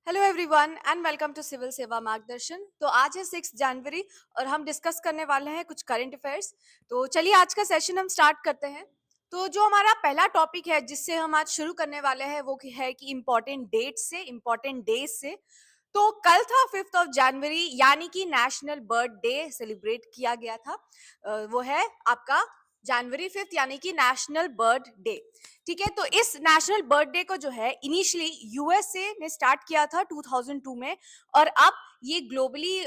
Hello everyone and welcome to civil Seva Margdarshan. तो आज है 6 जनवरी और हम डिस्कस करने वाले हैं कुछ करंट अफेयर्स। तो चलिए आज का सेशन हम स्टार्ट करते हैं। तो जो हमारा पहला टॉपिक है जिससे हम आज शुरू करने वाले हैं वो है कि इम्पोर्टेंट डेट से, इम्पोर्टेंट डेज से। तो कल था 5 जनवरी यानी कि नेशनल बर्ड डे सेलिब्रेट किया गया था। वो है आपका जनवरी 5 यानी कि नेशनल बर्ड डे। ठीक है, तो इस नेशनल बर्ड डे को जो है इनिशियली यूएसए ने स्टार्ट किया था 2002 में, और अब ये ग्लोबली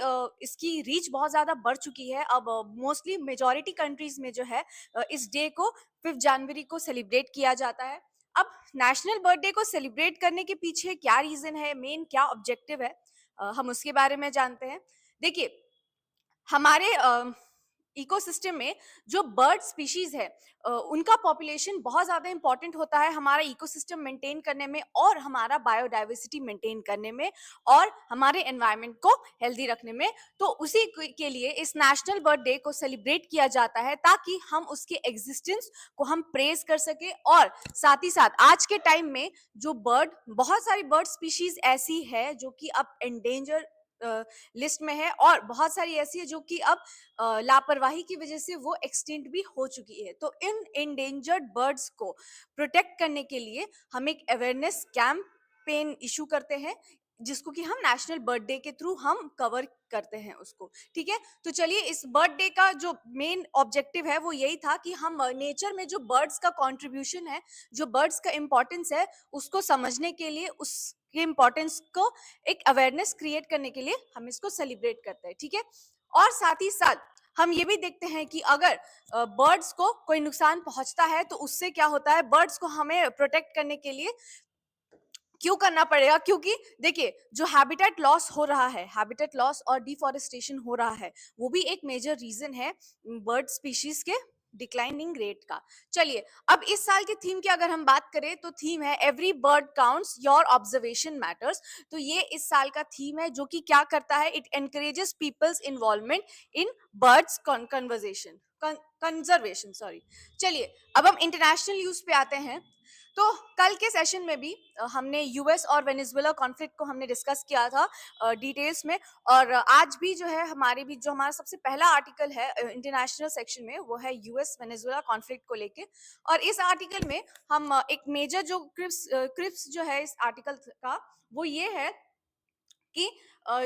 इसकी रीच बहुत ज्यादा बढ़ चुकी है। अब मोस्टली मेजॉरिटी कंट्रीज में जो है इस डे को 5 जनवरी को सेलिब्रेट किया जाता है। अब नेशनल बर्थ डे को सेलिब्रेट करने के पीछे क्या रीजन है, मेन क्या ऑब्जेक्टिव है, हम उसके बारे में जानते हैं। देखिए, हमारे इकोसिस्टम में जो बर्ड स्पीशीज है उनका पॉपुलेशन बहुत ज्यादा इंपॉर्टेंट होता है हमारा इकोसिस्टम मेंटेन करने में, और हमारा बायोडाइवर्सिटी मेंटेन करने में, और हमारे एनवायरनमेंट को हेल्दी रखने में। तो उसी के लिए इस नेशनल बर्ड डे को सेलिब्रेट किया जाता है ताकि हम उसके एग्जिस्टेंस को हम प्रेज कर सके। और साथ ही साथ आज के टाइम में जो बहुत सारी बर्ड स्पीशीज ऐसी है जो कि अब एंडेंजर लिस्ट में है, और बहुत सारी ऐसी है जो कि अब लापरवाही की वजह से वो एक्सटिंक्ट भी हो चुकी है। तो इन एंडेंजर्ड बर्ड्स को प्रोटेक्ट करने के लिए हम एक अवेयरनेस कैंपेन इशू करते हैं, जिसको कि हम नेशनल बर्ड डे के थ्रू हम कवर करते हैं उसको। ठीक है, तो चलिए, इस बर्ड डे का जो मेन ऑब्जेक्टिव है वो यही था कि हम नेचर में जो बर्ड्स का कंट्रीब्यूशन है, जो बर्ड्स का इंपॉर्टेंस है, उसको समझने के लिए, उसके इंपॉर्टेंस को एक अवेयरनेस क्रिएट करने के लिए हम इसको सेलिब्रेट करते हैं। ठीक है, और साथ ही साथ हम ये भी देखते हैं कि अगर बर्ड्स को कोई नुकसान पहुंचता है तो उससे क्या होता है, बर्ड्स को हमें प्रोटेक्ट करने के लिए क्यों करना पड़ेगा, क्योंकि देखिए जो हैबिटेट लॉस हो रहा है, हैबिटेट लॉस और डिफॉरेस्टेशन हो रहा है, वो भी एक मेजर रीजन है बर्ड स्पीशीज के डिक्लाइनिंग रेट का। चलिए, अब इस साल के थीम की अगर हम बात करें तो थीम है every bird counts your observation matters. तो ये इस साल का थीम है जो कि क्या करता है, it encourages people's involvement in birds conversation conservation, sorry. चलिए, अब हम इंटरनेशनल न्यूज पे आते हैं। तो कल के सेशन में भी हमने यूएस और वेनेजुएला कॉन्फ्लिक्ट को हमने डिस्कस किया था डिटेल्स में, और आज भी जो है हमारे भी जो हमारा सबसे पहला आर्टिकल है इंटरनेशनल सेक्शन में वो है यूएस वेनेजुएला कॉन्फ्लिक्ट को लेके। और इस आर्टिकल में हम एक मेजर जो क्रिप्स जो है इस आर्टिकल का वो ये है कि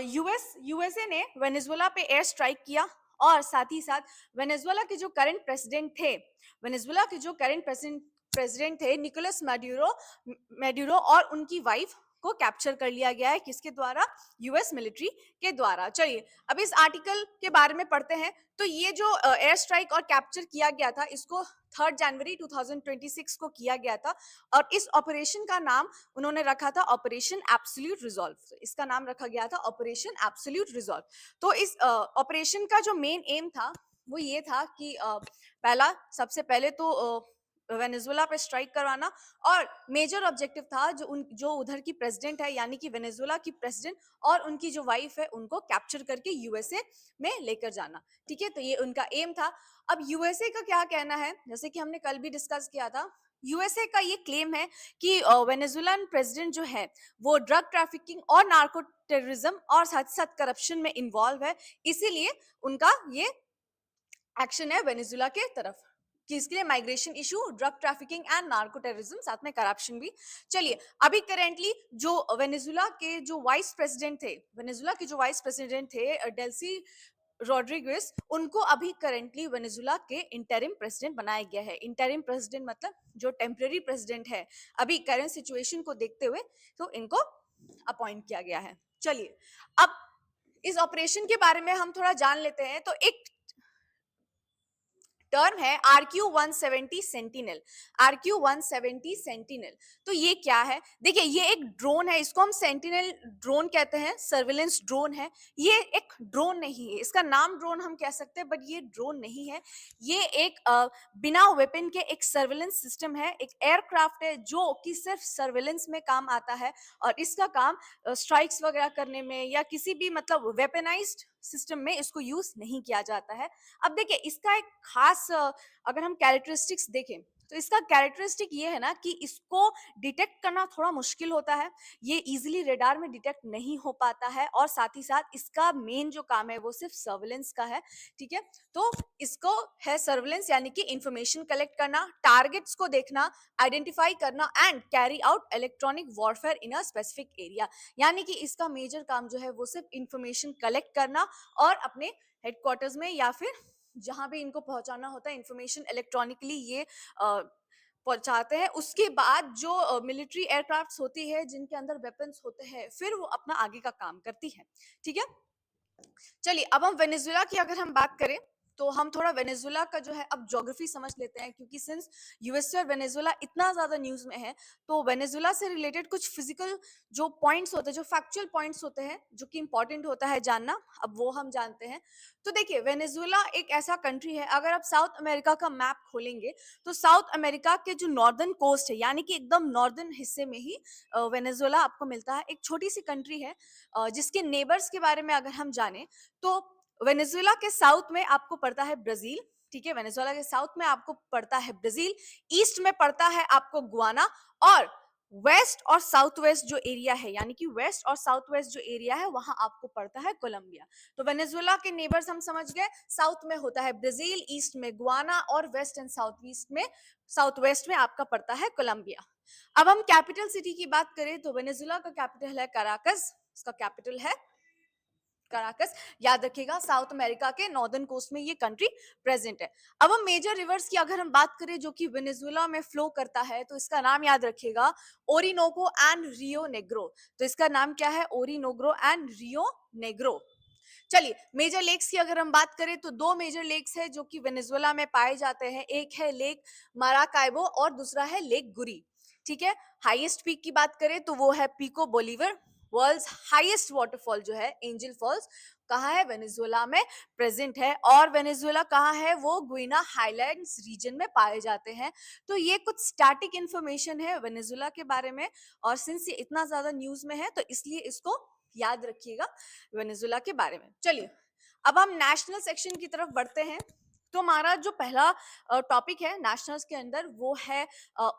यूएसए ने वेनेजुएला पे एयर स्ट्राइक किया, और साथ ही साथ वेनेजुएला के जो करंट प्रेसिडेंट थे, वेनेजुएला के जो करंट प्रेसिडेंट थे निकोलस मैड्यूरो और उनकी वाइफ को कैप्चर कर लिया गया है, किसके द्वारा, यूएस मिलिट्री के द्वारा। चलिए, अब इस आर्टिकल के बारे में पढ़ते हैं। तो ये जो एयर स्ट्राइक और कैप्चर किया गया था, इसको 3 जनवरी 2026 को किया गया था, और इस ऑपरेशन का नाम उन्होंने रखा था ऑपरेशन एब्सोल्यूट रिजॉल्व। इसका नाम रखा गया था ऑपरेशन एब्सोल्यूट रिजॉल्व। तो इस ऑपरेशन का जो मेन एम था वो ये था कि पहला, सबसे पहले तो वेनेजुएला पे स्ट्राइक करवाना, और मेजर ऑब्जेक्टिव था जो उधर की प्रेसिडेंट है यानी कि वेनेजुएला की प्रेसिडेंट और उनकी जो वाइफ है उनको कैप्चर करके यूएसए में लेकर जाना। ठीक है, तो ये उनका एम था। अब यूएसए का क्या कहना है, जैसे कि हमने कल भी डिस्कस किया था, यूएसए का ये क्लेम है कि वेनेजुएलन प्रेसिडेंट जो है वो ड्रग ट्रैफिकिंग और नार्को टेररिज्म और साथ साथ करप्शन में इन्वॉल्व है, इसीलिए उनका ये एक्शन है वेनेजुएला के तरफ, किसके लिए, migration issue, drug trafficking and narco terrorism, साथ में करप्शन भी। चलिए, अभी करेंटली जो वेनेजुएला के जो वाइस प्रेसिडेंट थे, वेनेजुएला के जो वाइस प्रेसिडेंट थे डेल्सी रोड्रिगेज, उनको अभी करेंटली वेनेजुएला के इंटरिम प्रेसिडेंट बनाया गया है। इंटरिम प्रेसिडेंट मतलब जो टेम्परेरी प्रेसिडेंट है, अभी करंट सिचुएशन को देखते हुए तो इनको अपॉइंट किया गया है। चलिए, अब इस ऑपरेशन के बारे में हम थोड़ा जान लेते हैं। तो एक टर्म है RQ-170 सेंटिनल। RQ-170 सेंटिनल, तो ये क्या है, देखिए ये एक ड्रोन है, इसको हम सेंटिनल ड्रोन कहते हैं, सर्विलेंस ड्रोन है। ये एक ड्रोन नहीं है, इसका नाम ड्रोन हम कह सकते हैं बट ये ड्रोन नहीं है। ये एक बिना वेपन के एक सर्विलेंस सिस्टम है, एक एयरक्राफ्ट है जो कि सिर्फ सर्विलेंस में काम आता है, और इसका काम स्ट्राइक्स वगैरह करने में या किसी भी मतलब वेपनाइज्ड सिस्टम में इसको यूज नहीं किया जाता है। अब देखिए, इसका एक खास अगर हम कैरेक्टरिस्टिक्स देखें तो इसका कैरेक्टरिस्टिक ये है ना कि इसको डिटेक्ट करना थोड़ा मुश्किल होता है, ये इजीली रेडार में डिटेक्ट नहीं हो पाता है और साथ ही साथ इसका मेन जो काम है वो सिर्फ सर्विलेंस का है, ठीक है। तो इसको है सर्विलेंस यानी कि इंफॉर्मेशन कलेक्ट करना, टारगेट्स को देखना, आइडेंटिफाई करना and carry out electronic warfare in a specific area. यानी कि इसका मेजर काम जो है वो सिर्फ इंफॉर्मेशन कलेक्ट करना और अपने हेडक्वार्टर्स में या फिर जहां भी इनको पहुंचाना होता है इंफॉर्मेशन इलेक्ट्रॉनिकली ये पहुंचाते हैं। उसके बाद जो मिलिट्री एयरक्राफ्ट्स होती है जिनके अंदर वेपन्स होते हैं फिर वो अपना आगे का काम करती है, ठीक है। चलिए अब हम वेनेजुएला की अगर हम बात करें तो हम थोड़ा वेनेजुएला का जो है अब ज्योग्राफी समझ लेते हैं, क्योंकि सिंस यूएसए और वेनेजुएला इतना ज्यादा न्यूज में है तो वेनेजुएला से रिलेटेड कुछ फिजिकल जो पॉइंट्स होते हैं, जो फैक्चुअल पॉइंट्स होते हैं जो कि इंपॉर्टेंट होता है जानना, अब वो हम जानते हैं। तो देखिए वेनेजुएला एक ऐसा कंट्री है, अगर आप साउथ अमेरिका का मैप खोलेंगे तो साउथ अमेरिका के जो नॉर्दर्न कोस्ट है यानी कि एकदम नॉर्दर्न हिस्से में ही वेनेजुएला आपको मिलता है। एक छोटी सी कंट्री है जिसके नेबर्स के बारे में अगर हम जाने तो वेनेजुएला के साउथ में आपको पड़ता है ब्राजील, ठीक है। वेनेजुएला के साउथ में आपको पड़ता है ब्राजील, ईस्ट में पड़ता है आपको गुआना, और वेस्ट और साउथ वेस्ट जो एरिया है यानी कि वेस्ट और साउथ वेस्ट जो एरिया है वहां आपको पड़ता है कोलंबिया। तो वेनेजुएला के नेबर्स हम समझ गए, साउथ में होता है ब्राजील, ईस्ट में गुआना और वेस्ट एंड साउथ ईस्ट में साउथ वेस्ट में आपका पड़ता है कोलंबिया। अब हम कैपिटल सिटी की बात करें तो वेनेजुएला का कैपिटल है कराकस, इसका कैपिटल है कराकस। याद रखिएगा साउथ अमेरिका के नॉर्दर्न कोस्ट में ये कंट्री प्रेजेंट है। अब हम मेजर रिवर्स की अगर हम बात करें जो कि वेनेजुएला में फ्लो करता है तो इसका नाम याद रखिएगा ओरिनोको एंड रियो नेग्रो। तो इसका नाम क्या है? ओरिनोग्रो एंड रियो नेग्रो। चलिए मेजर लेक्स की अगर हम बात करें तो दो मेजर लेक्स है जो कि वेनेजुएला में पाए जाते हैं, एक है लेक माराकाइबो और दूसरा है लेक गुरी, ठीक है। हाईएस्ट पीक की बात करें तो वो है Pico Bolivar. World's highest waterfall जो है एंजल फॉल्स कहाँ है? वेनेजुएला में प्रेजेंट है। और वेनेजुएला कहाँ है? वो गुइना हाईलैंड्स रीजन में पाए जाते हैं। तो ये कुछ स्टैटिक इंफॉर्मेशन है वेनेजुएला के बारे में, और सिंस ये इतना ज्यादा न्यूज में है तो इसलिए इसको याद रखिएगा वेनेजुएला के बारे में। चलिए अब हम नेशनल सेक्शन की तरफ बढ़ते हैं। तो हमारा जो पहला टॉपिक है नेशनल्स के अंदर वो है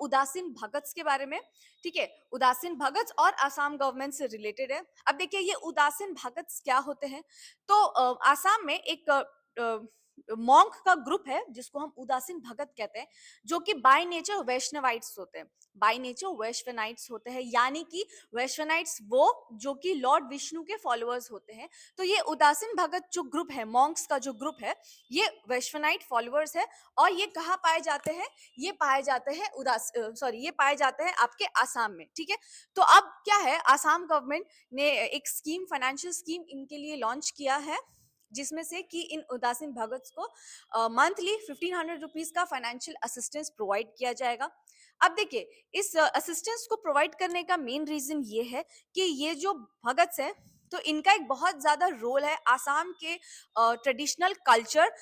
उदासीन भगत के बारे में, ठीक है। उदासीन भगत और आसाम गवर्नमेंट से रिलेटेड है। अब देखिए ये उदासीन भगत क्या होते हैं। तो आसाम में एक मॉन्क का ग्रुप है जिसको हम उदासीन भगत कहते हैं, जो कि बाय नेचर वैष्णवाइट्स होते हैं। बाय नेचर वैष्णवाइट्स होते हैं यानी कि वैष्णवाइट्स वो जो कि लॉर्ड विष्णु के फॉलोअर्स होते हैं। तो ये उदासीन भगत जो ग्रुप है, मॉन्क्स का जो ग्रुप है, ये वैष्णवाइट फॉलोअर्स है। और ये कहाँ पाए जाते हैं? ये पाए जाते हैं ये पाए जाते हैं आपके आसाम में, ठीक है। तो अब क्या है, आसाम गवर्नमेंट ने एक स्कीम, फाइनेंशियल स्कीम इनके लिए लॉन्च किया है, जिसमें से कि इन उदासीन भगत को मंथली 1500 रुपीज का फाइनेंशियल असिस्टेंस प्रोवाइड किया जाएगा। अब देखिए इस असिस्टेंस को प्रोवाइड करने का मेन रीजन ये है कि ये जो भगत हैं तो इनका एक बहुत ज्यादा रोल है आसाम के ट्रेडिशनल कल्चर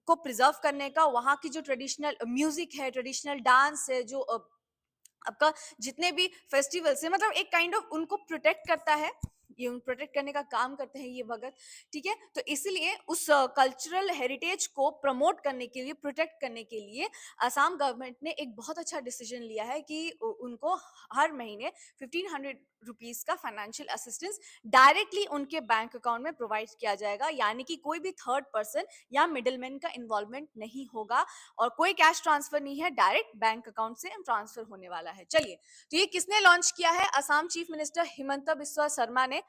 को प्रिजर्व करने का। वहाँ की जो ट्रेडिशनल म्यूजिक है, ट्रेडिशनल डांस है, जो आपका जितने भी फेस्टिवल्स है, मतलब एक काइंड ऑफ उनको प्रोटेक्ट करता है, ये प्रोटेक्ट करने का काम करते हैं ये भगत, ठीक है। तो इसलिए उस कल्चरल हेरिटेज को प्रमोट करने के लिए, प्रोटेक्ट करने के लिए असम गवर्नमेंट ने एक बहुत अच्छा डिसीजन लिया है कि उनको हर महीने 1500 रुपीज का फाइनेंशियल असिस्टेंस डायरेक्टली उनके बैंक अकाउंट में प्रोवाइड किया जाएगा। यानी कि कोई भी थर्ड पर्सन या मिडिलमैन का इन्वॉल्वमेंट नहीं होगा और कोई कैश ट्रांसफर नहीं है, डायरेक्ट बैंक अकाउंट से ट्रांसफर होने वाला है। चलिए तो ये किसने लॉन्च किया है? असम चीफ मिनिस्टर हिमंता बिस्वा शर्मा ने।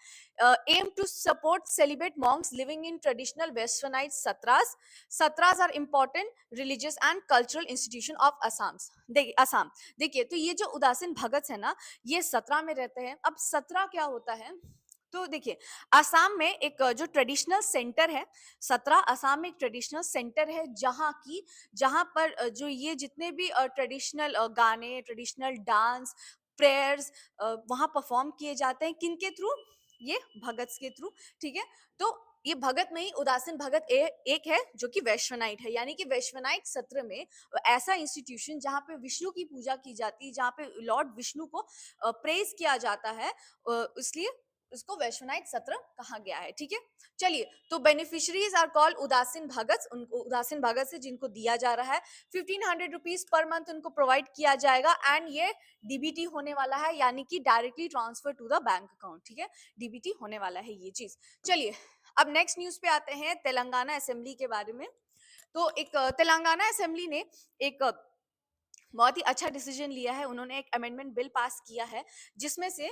Aim to support celebrate monks living in traditional westernise Satras. Satras are important religious and cultural institution of Assam. Assam देखिए तो ये जो उदासीन भगत है ना, ये सत्रा में रहते हैं। अब सत्रा क्या होता है? तो देखिए असम में एक जो ट्रेडिशनल सेंटर है, सत्रा असम में एक ट्रेडिशनल सेंटर है जहां पर जो ये जितने भी ट्रेडिशनल गाने, ट्रेडिशनल डांस, प्रेयर्स वहां परफॉर्म किए जाते हैं। किनके थ्रू? ये भगत के थ्रू, ठीक है। तो ये भगत में ही उदासीन भगत एक है जो कि वैश्वनाइट है, यानी कि वैश्वनाइट सत्र में ऐसा इंस्टीट्यूशन जहाँ पे विष्णु की पूजा की जाती है, जहाँ पे लॉर्ड विष्णु को प्रेज किया जाता है, इसलिए इसको वैश्वनायत सत्र कहा गया है। ठीक है, चलिए, तो बेनिफिशरीज आर कॉल्ड उदासीन भगत, उनको उदासीन भगत से जिनको दिया जा रहा है 1500 रुपीज पर मंथ उनको प्रोवाइड किया जाएगा एंड ये डीबीटी होने वाला है, यानी कि directly transfer to the bank account. ठीक है, डीबीटी होने वाला है ये चीज। चलिए, अब नेक्स्ट न्यूज पे आते हैं तेलंगाना असेंबली के बारे में। तो एक तेलंगाना असेंबली ने एक बहुत ही अच्छा डिसीजन लिया है। उन्होंने एक अमेंडमेंट बिल पास किया है जिसमें से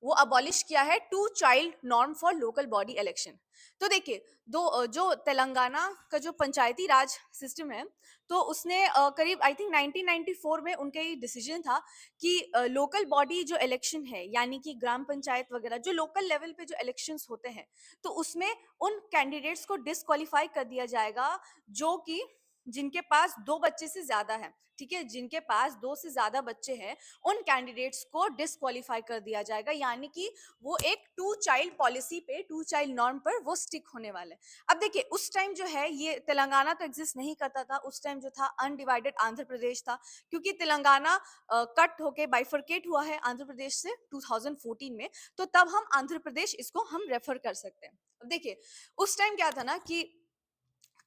वो अबॉलिश किया है 2 child norm for local body election. तो देखिए, जो तेलंगाना का जो पंचायती राज सिस्टम है, तो उसने करीब आई थिंक 1994 में उनका ये डिसीजन था कि लोकल बॉडी जो इलेक्शन है, यानी कि ग्राम पंचायत वगैरह जो लोकल लेवल पे जो इलेक्शंस होते हैं, तो उसमें उन कैंडिडेट्स को डिस्क्वालीफाई कर दिया जाएगा जो कि जिनके पास 2 बच्चे से ज्यादा है। ठीक है, जिनके पास 2 से ज्यादा बच्चे हैं, उन कैंडिडेट्स को डिस्क्वालीफाई कर दिया जाएगा, यानी कि वो एक 2 चाइल्ड पॉलिसी पे, 2 चाइल्ड नॉर्म पर वो स्टिक होने वाले हैं। अब देखिए, उस टाइम जो है ये तेलंगाना तो एग्जिस्ट नहीं करता था, उस टाइम जो था अनडिवाइडेड आंध्र प्रदेश था, क्योंकि तेलंगाना कट होके बाइफरकेट हुआ है आंध्र प्रदेश से 2014 में, तो तब हम आंध्र प्रदेश इसको हम रेफर कर सकते हैं। अब देखिए, उस टाइम क्या था ना कि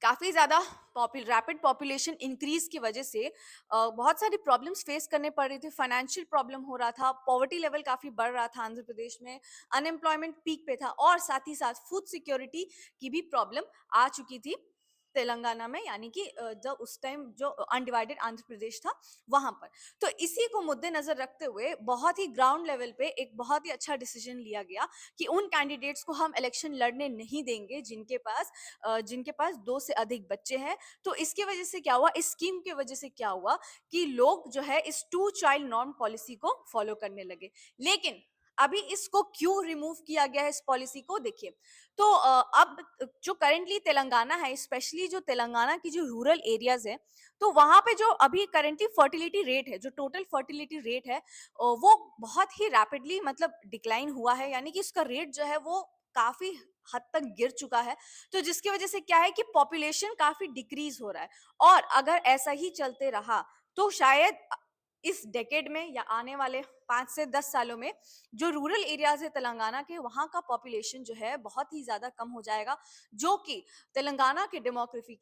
काफी ज्यादा रैपिड पॉपुलेशन इंक्रीज की वजह से बहुत सारी प्रॉब्लम्स फेस करने पड़ रही थी। फाइनेंशियल प्रॉब्लम हो रहा था, पॉवर्टी लेवल काफी बढ़ रहा था आंध्र प्रदेश में, अनएम्प्लॉयमेंट पीक पे था, और साथ ही साथ फूड सिक्योरिटी की भी प्रॉब्लम आ चुकी थी तेलंगाना में, यानी कि जब उस टाइम जो अनडिवाइडेड आंध्र प्रदेश था वहां पर। तो इसी को मुद्देनजर रखते हुए बहुत ही ग्राउंड लेवल पे एक बहुत ही अच्छा डिसीजन लिया गया कि उन कैंडिडेट्स को हम इलेक्शन लड़ने नहीं देंगे जिनके पास 2 से अधिक बच्चे हैं। तो इसकी वजह से क्या हुआ, इस स्कीम की वजह से क्या हुआ कि लोग जो है इस 2 चाइल्ड नॉर्म पॉलिसी को फॉलो करने लगे। लेकिन अभी इसको क्यों रिमूव किया गया है इस पॉलिसी को, देखिए, तो अब जो करेंटली तेलंगाना है, स्पेशली जो तेलंगाना की जो रूरल एरियाज है, तो वहां पे जो अभी करेंटली फर्टिलिटी रेट है, जो टोटल फर्टिलिटी रेट है, वो बहुत ही रैपिडली मतलब डिक्लाइन हुआ है, यानी कि इसका रेट जो है वो काफी हद तक गिर चुका है। तो जिसकी वजह से क्या है कि पॉपुलेशन काफी डिक्रीज हो रहा है, और अगर ऐसा ही चलते रहा तो शायद इस डेकेड में या आने वाले 5 से 10 सालों में जो रूरल एरियाज है तेलंगाना के, वहां का पॉपुलेशन जो है बहुत ही ज्यादा कम हो जाएगा, जो कि तेलंगाना के डेमोग्राफी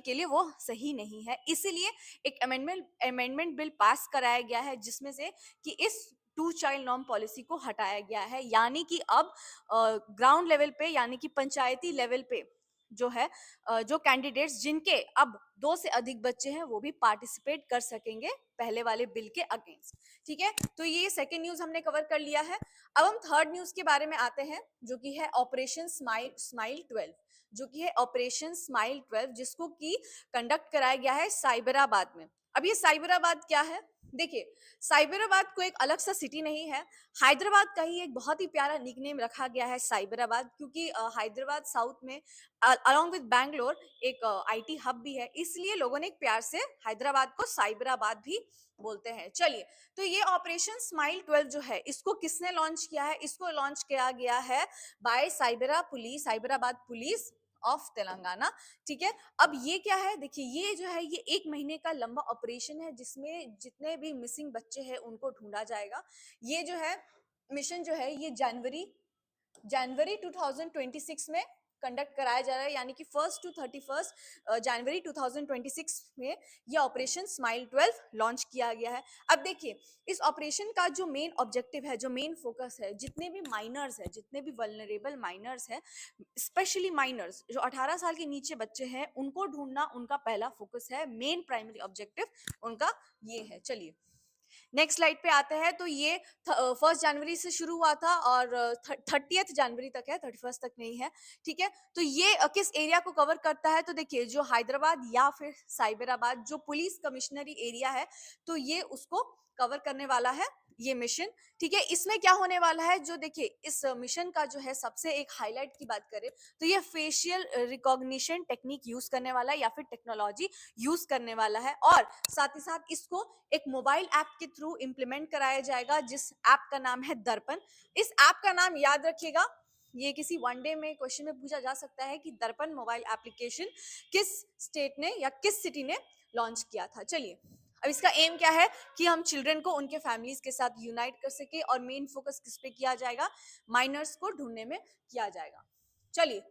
के लिए वो सही नहीं है। इसीलिए एक अमेंडमेंट बिल पास कराया गया है जिसमें से कि इस 2 चाइल्ड नॉर्म पॉलिसी को हटाया गया है, यानी कि अब ग्राउंड लेवल पे, यानी कि पंचायती लेवल पे जो है जो कैंडिडेट्स जिनके अब 2 से अधिक बच्चे हैं, वो भी पार्टिसिपेट कर सकेंगे पहले वाले बिल के अगेंस्ट। ठीक है, तो ये सेकेंड न्यूज हमने कवर कर लिया है। अब हम थर्ड न्यूज के बारे में आते हैं, जो कि है ऑपरेशन स्माइल 12, जो कि है ऑपरेशन स्माइल 12, जिसको की कंडक्ट कराया गया है साइबराबाद में। अब ये साइबराबाद क्या है, देखिए, साइबराबाद को एक अलग सा सिटी नहीं है, हैदराबाद का ही एक बहुत ही प्यारा निकनेम रखा गया है साइबराबाद, क्योंकि हैदराबाद साउथ में अलोंग विद बैंगलोर एक आईटी हब भी है, इसलिए लोगों ने एक प्यार से हैदराबाद को साइबराबाद भी बोलते हैं। चलिए, तो ये ऑपरेशन स्माइल 12 जो है, इसको किसने लॉन्च किया है, इसको लॉन्च किया गया है by Cyberabad police of Telangana. ठीक है, अब ये क्या है, देखिए, ये जो है ये 1 महीने का लंबा ऑपरेशन है जिसमें जितने भी मिसिंग बच्चे हैं उनको ढूंढा जाएगा। ये जो है मिशन जो है ये जनवरी 2026 में कंडक्ट कराया जा रहा है, यानी कि 1 टू 31 जनवरी 2026 में ये ऑपरेशन स्माइल 12 लॉन्च किया गया है। अब देखिए, इस ऑपरेशन का जो मेन ऑब्जेक्टिव है, जो मेन फोकस है, जितने भी माइनर्स है, जितने भी वल्नरेबल माइनर्स हैं, स्पेशली माइनर्स जो 18 साल के नीचे बच्चे हैं, उनको ढूंढना उनका पहला फोकस है, मेन प्राइमरी ऑब्जेक्टिव उनका ये है। चलिए, नेक्स्ट स्लाइड पे आते हैं। तो ये 1 जनवरी से शुरू हुआ था और 30 जनवरी तक है, 31 तक नहीं है। ठीक है, तो ये किस एरिया को कवर करता है, तो देखिए, जो हैदराबाद या फिर साइबराबाद जो पुलिस कमिश्नरी एरिया है, तो ये उसको कवर करने वाला है ये मिशन। ठीक है, इसमें क्या होने वाला है, जो देखिए, इस मिशन का जो है सबसे एक हाईलाइट की बात करें तो ये फेशियल रिकॉग्निशन टेक्निक यूज करने वाला है, या फिर टेक्नोलॉजी यूज करने वाला है, और साथ ही साथ इसको एक मोबाइल ऐप के थ्रू इंप्लीमेंट कराया जाएगा, जिस ऐप का नाम है दर्पण। इस ऐप का नाम याद रखिएगा, ये किसी वनडे में क्वेश्चन में पूछा जा सकता है कि दर्पण मोबाइल एप्लीकेशन किस स्टेट ने या किस सिटी ने लॉन्च किया था। चलिए, अब इसका एम क्या है कि हम चिल्ड्रन को उनके फैमिलीज के साथ यूनाइट कर सके और मेन फोकस किस पे किया जाएगा, माइनर्स को ढूंढने में किया जाएगा। चलिए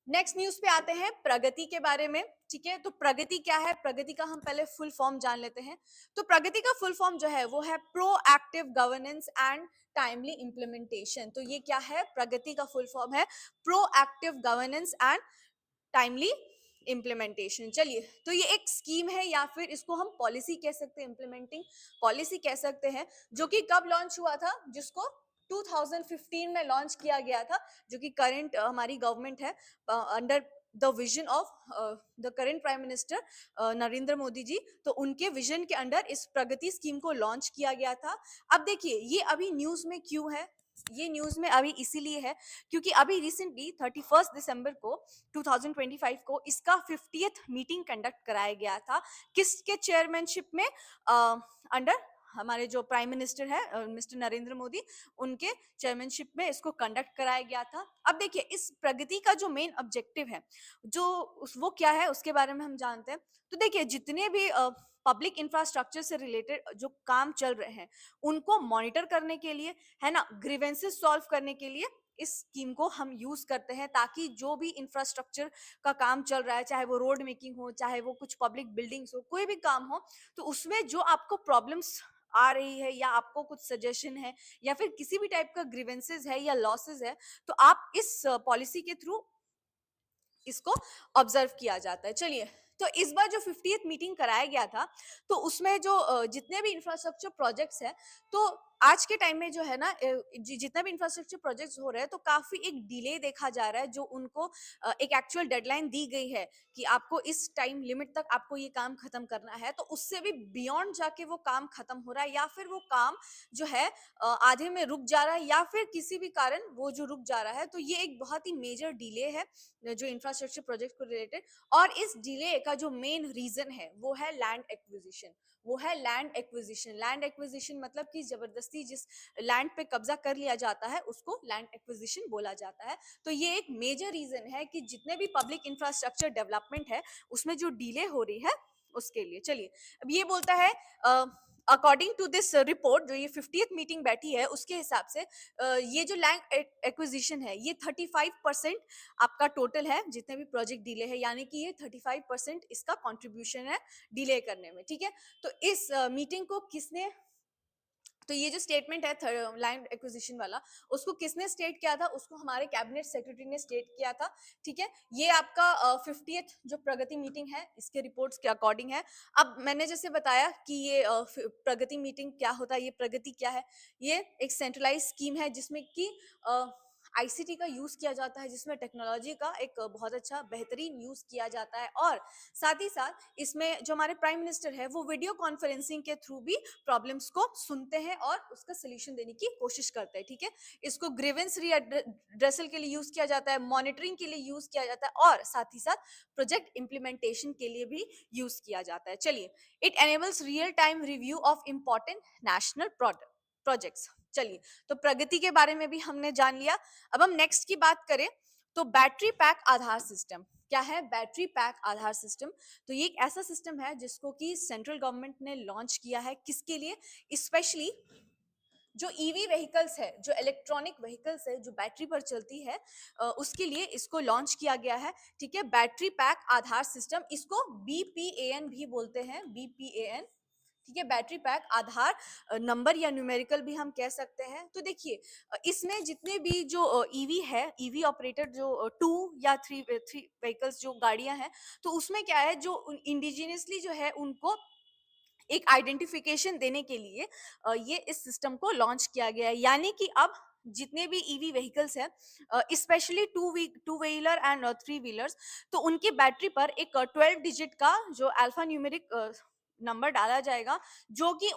नेक्स्ट न्यूज पे आते हैं प्रगति के बारे में। ठीक है, तो प्रगति क्या है, प्रगति का हम पहले फुल फॉर्म जान लेते हैं। तो प्रगति का फुल फॉर्म जो है वो है proactive governance and timely implementation. तो ये क्या है, प्रगति का फुल फॉर्म है proactive governance and timely implementation. चलिए, तो ये एक स्कीम है या फिर इसको हम पॉलिसी कह सकते हैं, इम्प्लीमेंटिंग पॉलिसी कह सकते हैं, जो कि कब लॉन्च हुआ था, जिसको 2015 में लॉन्च किया गया था, जो कि करंट हमारी गवर्नमेंट है under the vision of the current prime minister Narendra Modi ji. तो उनके विजन के अंडर इस प्रगति स्कीम को लॉन्च किया गया था। अब देखिए ये अभी न्यूज में क्यों है, ये न्यूज में अभी इसीलिए है क्योंकि अभी रिसेंटली 31 दिसंबर को 2025 को इसका 50th मीटिंग कंडक्ट कराया गया था। किसके चेयरमैनशिप में, अंडर हमारे जो प्राइम मिनिस्टर है मिस्टर नरेंद्र मोदी, उनके चेयरमैनशिप में इसको कंडक्ट कराया गया था। अब देखिए इस प्रगति का जो मेन ऑब्जेक्टिव है, जो वो क्या है उसके बारे में हम जानते हैं। तो देखिए जितने भी पब्लिक इंफ्रास्ट्रक्चर से रिलेटेड जो काम चल रहे हैं उनको मॉनिटर करने के लिए, है ना, ग्रीवेंसेस सॉल्व करने के लिए इस स्कीम को हम यूज करते हैं, ताकि जो भी इंफ्रास्ट्रक्चर का काम चल रहा है, चाहे वो रोड मेकिंग हो, चाहे वो कुछ पब्लिक बिल्डिंग्स हो, कोई भी काम हो, तो उसमें जो आपको प्रॉब्लम्स आ रही है या आपको कुछ सजेशन है या फिर किसी भी टाइप का ग्रीवेंसेस है या लॉसेस है, तो आप इस पॉलिसी के थ्रू इसको ऑब्जर्व किया जाता है। चलिए, तो इस बार जो 50th मीटिंग कराया गया था, तो उसमें जो जितने भी इंफ्रास्ट्रक्चर प्रोजेक्ट्स हैं, तो आज के टाइम में जो है ना जितना भी इंफ्रास्ट्रक्चर प्रोजेक्ट्स हो रहे हैं, तो काफी एक डिले देखा जा रहा है, जो उनको एक एक्चुअल डेडलाइन दी गई है कि आपको इस टाइम लिमिट तक आपको ये काम खत्म करना है, तो उससे भी बियॉन्ड जाके वो काम खत्म हो रहा है, या फिर वो काम जो है आधे में रुक जा रहा है, या फिर किसी भी कारण वो जो रुक जा रहा है। तो ये एक बहुत ही मेजर डिले है जो इंफ्रास्ट्रक्चर प्रोजेक्ट को रिलेटेड। और इस डिले का जो मेन रीजन है वो है लैंड एक्विजिशन, वो है लैंड एक्विजिशन। लैंड एक्विजिशन मतलब कि जबरदस्ती जिस लैंड पे कब्जा कर लिया जाता है उसको लैंड एक्विजिशन बोला जाता है। तो ये एक मेजर रीजन है कि जितने भी पब्लिक इंफ्रास्ट्रक्चर डेवलपमेंट है उसमें जो डिले हो रही है उसके लिए। चलिए, अब ये बोलता है अकॉर्डिंग टू दिस रिपोर्ट, जो ये 50th मीटिंग बैठी है उसके हिसाब से ये जो लैंड एक्विजिशन है ये 35% आपका टोटल है जितने भी प्रोजेक्ट डिले है, यानी कि ये 35% इसका कंट्रीब्यूशन है डिले करने में। ठीक है, तो इस मीटिंग को किसने, तो ये जो स्टेटमेंट है लैंड एक्विजिशन वाला, उसको किसने स्टेट किया था, उसको हमारे कैबिनेट सेक्रेटरी ने स्टेट किया था। ठीक है, ये आपका 50th जो प्रगति मीटिंग है इसके रिपोर्ट्स के अकॉर्डिंग है। अब मैंने जैसे बताया कि ये प्रगति मीटिंग क्या होता है, ये प्रगति क्या है, ये एक सेंट्रलाइज स्कीम है जिसमें कि आईसीटी का यूज किया जाता है, जिसमें टेक्नोलॉजी का एक बहुत अच्छा बेहतरीन यूज किया जाता है। और साथ ही साथ इसमें जो हमारे प्राइम मिनिस्टर है वो वीडियो कॉन्फ्रेंसिंग के थ्रू भी प्रॉब्लम्स को सुनते हैं और उसका सोल्यूशन देने की कोशिश करते हैं। ठीक है, इसको ग्रीवेंस रीएड्रेसल के लिए यूज किया जाता है, मॉनिटरिंग के लिए यूज किया जाता है, और साथ ही साथ प्रोजेक्ट इंप्लीमेंटेशन के लिए भी यूज किया जाता है। चलिए, it enables real time review of important national projects. चलिए, तो प्रगति के बारे में भी हमने जान लिया। अब हम नेक्स्ट की बात करें तो बैटरी पैक आधार सिस्टम क्या है, बैटरी पैक आधार सिस्टम। तो ये एक ऐसा सिस्टम है जिसको कि सेंट्रल गवर्नमेंट ने लॉन्च किया है, किसके लिए, स्पेशली जो ईवी व्हीकल्स है, जो इलेक्ट्रॉनिक व्हीकल्स है जो बैटरी पर चलती है, उसके लिए इसको लॉन्च किया गया है। ठीक है, बैटरी पैक आधार सिस्टम, इसको बीपीएएन भी बोलते हैं, बीपीएएन। ठीक है, बैटरी पैक आधार नंबर या न्यूमेरिकल भी हम कह सकते हैं। तो देखिए इसमें जितने भी जो ईवी है, ईवी ऑपरेटेड जो 2 या 3 व्हीकल्स जो गाड़ियां हैं, तो उसमें क्या है, जो इंडिजिनियसली जो है उनको एक आइडेंटिफिकेशन देने के लिए ये इस सिस्टम को लॉन्च किया गया है। यानी कि अब जितने भी ईवी व्हीकल्स हैं, specially two wheeler and 3 wheelers, तो उनकी बैटरी पर एक 12 डिजिट का जो अल्फा न्यूमेरिक नंबर डाला जाएगा, जो कि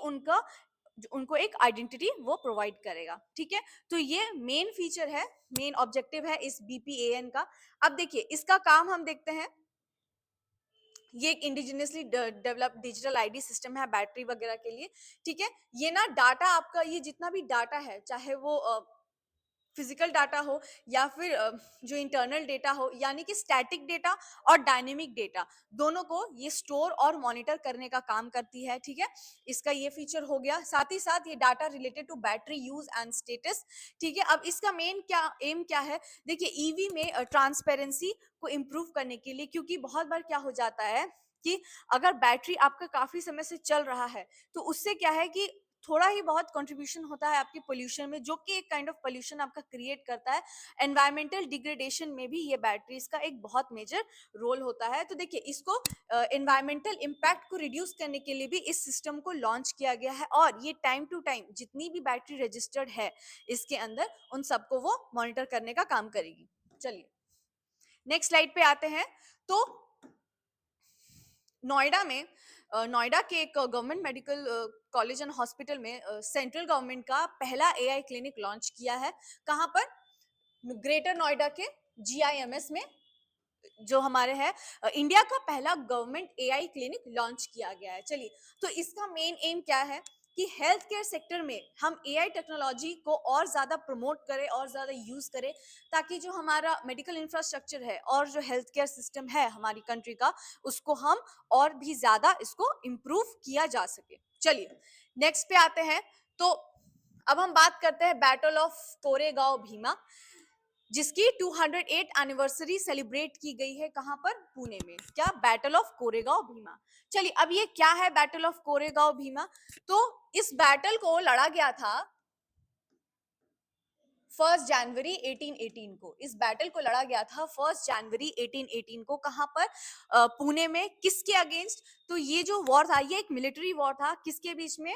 उनको एक आइडेंटिटी वो प्रोवाइड करेगा। ठीक है, तो ये मेन फीचर है, मेन ऑब्जेक्टिव है इस बीपीएएन का। अब देखिए इसका काम हम देखते हैं। ये एक indigenously develop digital ID system है बैटरी वगैरह के लिए। ठीक है, ये ना डाटा आपका, ये जितना भी डाटा है, चाहे वो फिजिकल डाटा हो या फिर जो इंटरनल डेटा हो, यानी कि स्टैटिक डेटा और डायनेमिक डेटा, दोनों को ये स्टोर और मॉनिटर करने का काम करती है। ठीक है, इसका ये फीचर हो गया। साथ ही साथ ये data related to battery use and status. ठीक है, अब इसका मेन क्या एम क्या है? देखिए, ईवी में ट्रांसपेरेंसी को इम्प्रूव करने के लिए, क्योंकि बहुत बार क्या हो जाता है कि अगर बैटरी आपका काफी समय से चल रहा है तो उससे क्या है कि थोड़ा ही बहुत कंट्रीब्यूशन होता है आपके पोल्यूशन में, जो कि एक काइंड ऑफ पोल्यूशन आपका क्रिएट करता है। एनवायरमेंटल डिग्रेडेशन में भी ये बैटरीज का एक बहुत मेजर रोल होता है। तो देखिए, इसको एनवायरमेंटल इम्पैक्ट को रिड्यूस करने के लिए भी इस सिस्टम को लॉन्च किया गया है, और ये टाइम टू टाइम जितनी भी बैटरी रजिस्टर्ड है इसके अंदर, उन सबको वो मॉनिटर करने का काम करेगी। चलिए नेक्स्ट स्लाइड पे आते हैं। तो नोएडा में नोएडा के एक government medical college and hospital में सेंट्रल गवर्नमेंट का पहला एआई क्लिनिक लॉन्च किया है। कहाँ पर? ग्रेटर नोएडा के जीआईएमएस में, जो हमारे है इंडिया का पहला गवर्नमेंट एआई क्लिनिक लॉन्च किया गया है। चलिए, तो इसका मेन एम क्या है कि हेल्थ केयर सेक्टर में हम एआई टेक्नोलॉजी को और ज्यादा प्रमोट करें और ज्यादा यूज करें, ताकि जो हमारा मेडिकल इंफ्रास्ट्रक्चर है और जो हेल्थ केयर सिस्टम है हमारी कंट्री का, उसको हम और भी ज्यादा इसको इम्प्रूव किया जा सके। चलिए नेक्स्ट पे आते हैं। तो अब हम बात करते हैं बैटल ऑफ कोरेगांव भीमा, जिसकी 208 एनिवर्सरी सेलिब्रेट की गई है। कहां पर? पुणे में। क्या? Battle of Koregaon Bhima. चलिए, अब ये क्या है बैटल ऑफ कोरेगांव भीमा? तो इस बैटल को लड़ा गया था 1 जनवरी 1818 को। इस बैटल को लड़ा गया था 1 जनवरी 1818 को। कहां पर? पुणे में। किसके अगेंस्ट? तो ये जो वॉर था, ये एक मिलिट्री वॉर था। किसके बीच में?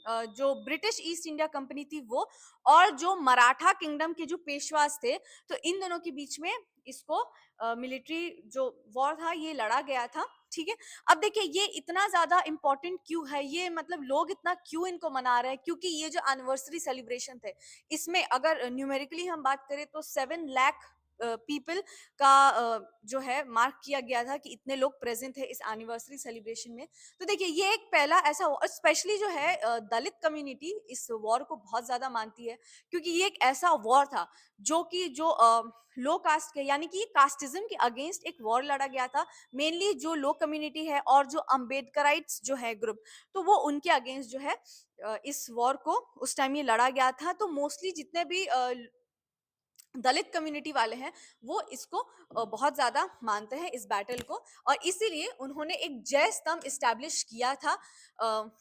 जो ब्रिटिश ईस्ट इंडिया कंपनी थी वो, और जो मराठा किंगडम के जो पेशवास थे, तो इन दोनों के बीच में इसको मिलिट्री जो वॉर था ये लड़ा गया था। ठीक है, अब देखिए ये इतना ज्यादा इंपॉर्टेंट क्यों है, ये मतलब लोग इतना क्यों इनको मना रहे हैं? क्योंकि ये जो एनिवर्सरी सेलिब्रेशन थे, इसमें अगर न्यूमेरिकली हम बात करें तो 7 लाख पीपल का जो है मार्क किया गया था कि इतने लोग प्रेजेंट है इस एनिवर्सरी सेलिब्रेशन में। तो देखिए, ये एक पहला ऐसा, और स्पेशली जो है दलित कम्युनिटी इस वॉर को बहुत ज्यादा मानती है, क्योंकि ये एक ऐसा वॉर था जो कि जो लो कास्ट के, यानी कि कास्टिज्म के अगेंस्ट एक वॉर लड़ा गया था। मेनली जो लो कम्युनिटी है और जो अम्बेडकराइट्स जो है ग्रुप, तो वो उनके अगेंस्ट जो है इस वॉर को उस टाइम ये लड़ा गया था। तो मोस्टली जितने भी दलित कम्युनिटी वाले हैं वो इसको बहुत ज्यादा मानते हैं इस बैटल को, और इसीलिए उन्होंने एक जय स्तंभ इस्टेब्लिश किया था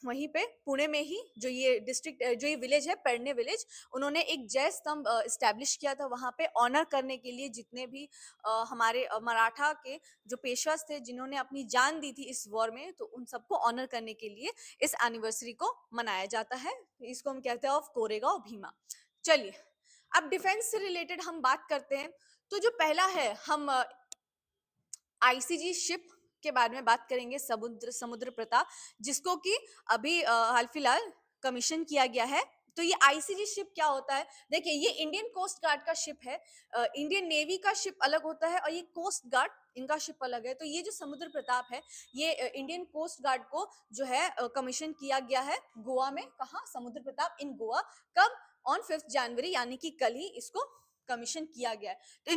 वहीं पे पुणे में ही, जो ये डिस्ट्रिक्ट जो ये विलेज है पेडणे विलेज, उन्होंने एक जय स्तंभ इस्टेब्लिश किया था वहां पे, ऑनर करने के लिए जितने भी हमारे मराठा के जो पेशवास थे जिन्होंने अपनी जान दी थी इस वॉर में, तो उन सबको ऑनर करने के लिए इस एनिवर्सरी को मनाया जाता है। इसको हम कहते हैं ऑफ कोरेगांव भीमा। चलिए, अब डिफेंस से रिलेटेड हम बात करते हैं। तो जो पहला है, हम आईसीजी शिप के बारे में बात करेंगे, समुद्र प्रताप, जिसको कि अभी हाल फिलहाल कमीशन किया गया है। तो ये आईसीजी शिप क्या होता है? देखिए, ये इंडियन कोस्ट गार्ड का शिप है। इंडियन नेवी का शिप अलग होता है और ये कोस्ट गार्ड इनका शिप अलग है। तो ये जो समुद्र प्रताप है, ये इंडियन कोस्ट गार्ड को जो है कमीशन किया गया है गोवा में। कहा? समुद्र प्रताप इन गोवा। कब? ऑन 5 जनवरी, यानी कि कल ही इसको कमीशन किया गया है। तो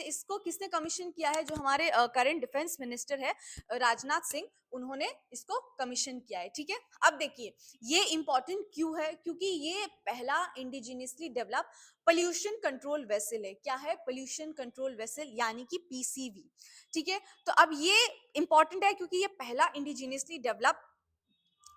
इसको किसने कमीशन किया है? जो हमारे करंट डिफेंस मिनिस्टर है राजनाथ सिंह, उन्होंने इसको कमीशन किया है। ठीक है, अब देखिए ये इंपॉर्टेंट क्यों है? क्योंकि ये पहला indigenously develop pollution control vessel है। क्या है? पोल्यूशन कंट्रोल वेसल, यानी कि पीसीवी। ठीक है, तो अब ये इंपॉर्टेंट है क्योंकि ये पहला इंडिजिनियसली डेवलप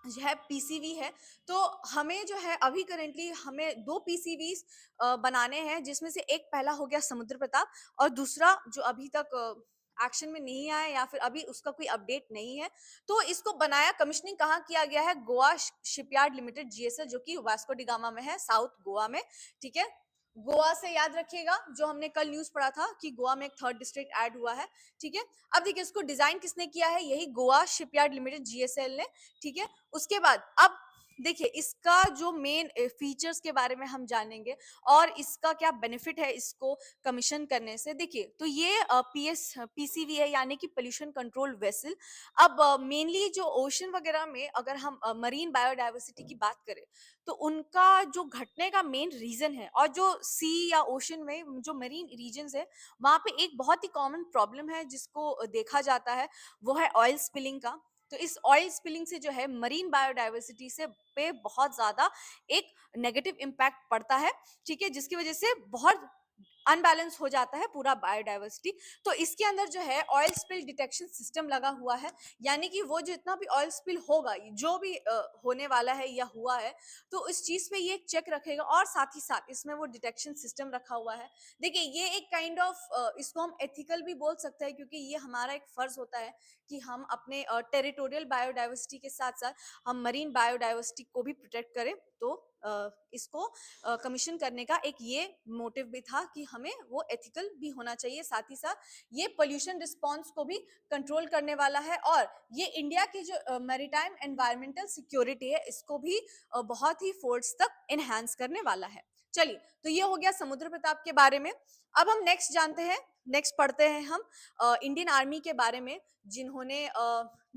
जो है पीसीवी है। तो हमें जो है अभी करेंटली हमें 2 पीसीवी बनाने हैं, जिसमें से एक पहला हो गया समुद्र प्रताप, और दूसरा जो अभी तक एक्शन में नहीं आया या फिर अभी उसका कोई अपडेट नहीं है। तो इसको बनाया, कमिश्निंग कहाँ किया गया है? गोवा शिपयार्ड लिमिटेड जीएसएल, जो कि वास्को डिगामा में है, साउथ गोवा में। ठीक है, गोवा से याद रखिएगा, जो हमने कल न्यूज पढ़ा था कि गोवा में एक 3rd डिस्ट्रिक्ट ऐड हुआ है। ठीक है, अब देखिए इसको डिजाइन किसने किया है? यही गोवा शिपयार्ड लिमिटेड जीएसएल ने। ठीक है, उसके बाद अब देखिए, इसका जो मेन फीचर्स के बारे में हम जानेंगे और इसका क्या बेनिफिट है इसको कमीशन करने से। देखिए, तो ये पीसीवी है, यानी कि पोल्यूशन कंट्रोल वेसल। अब मेनली जो ओशन वगैरह में अगर हम मरीन बायोडायवर्सिटी की बात करें, तो उनका जो घटने का मेन रीजन है, और जो सी या ओशन में जो मरीन रीजन्स है, वहाँ पे एक बहुत ही कॉमन प्रॉब्लम है जिसको देखा जाता है, वो है ऑयल स्पिलिंग का। तो इस ऑयल स्पिलिंग से जो है मरीन बायोडायवर्सिटी से पे बहुत ज्यादा एक नेगेटिव इम्पैक्ट पड़ता है, ठीक है, जिसकी वजह से बहुत अनबैलेंस हो जाता है पूरा बायोडायवर्सिटी। तो इसके अंदर जो है ऑयल स्पिल डिटेक्शन सिस्टम लगा हुआ है, यानी कि वो जितना भी ऑयल स्पिल होगा, जो भी होने वाला है या हुआ है, तो इस चीज पे ये एक चेक रखेगा, और साथ ही साथ इसमें वो डिटेक्शन सिस्टम रखा हुआ है। देखिए, ये एक काइंड ऑफ इसको हम एथिकल भी बोल सकते हैं, क्योंकि ये हमारा एक फर्ज होता है कि हम अपने टेरिटोरियल बायोडायवर्सिटी के साथ साथ हम मरीन बायोडायवर्सिटी को भी प्रोटेक्ट करें। तो इसको कमीशन करने का एक ये मोटिव भी था कि हमें वो एथिकल भी होना चाहिए, साथ ही साथ ये पोल्यूशन रिस्पांस को भी कंट्रोल करने वाला है, और ये इंडिया की जो मैरीटाइम एनवायरमेंटल सिक्योरिटी है, इसको भी बहुत ही फोर्स तक एनहांस करने वाला है। चलिए, तो ये हो गया समुद्र प्रताप के बारे में। अब हम नेक्स्ट जानते हैं, नेक्स्ट पढ़ते हैं हम इंडियन आर्मी के बारे में, जिन्होंने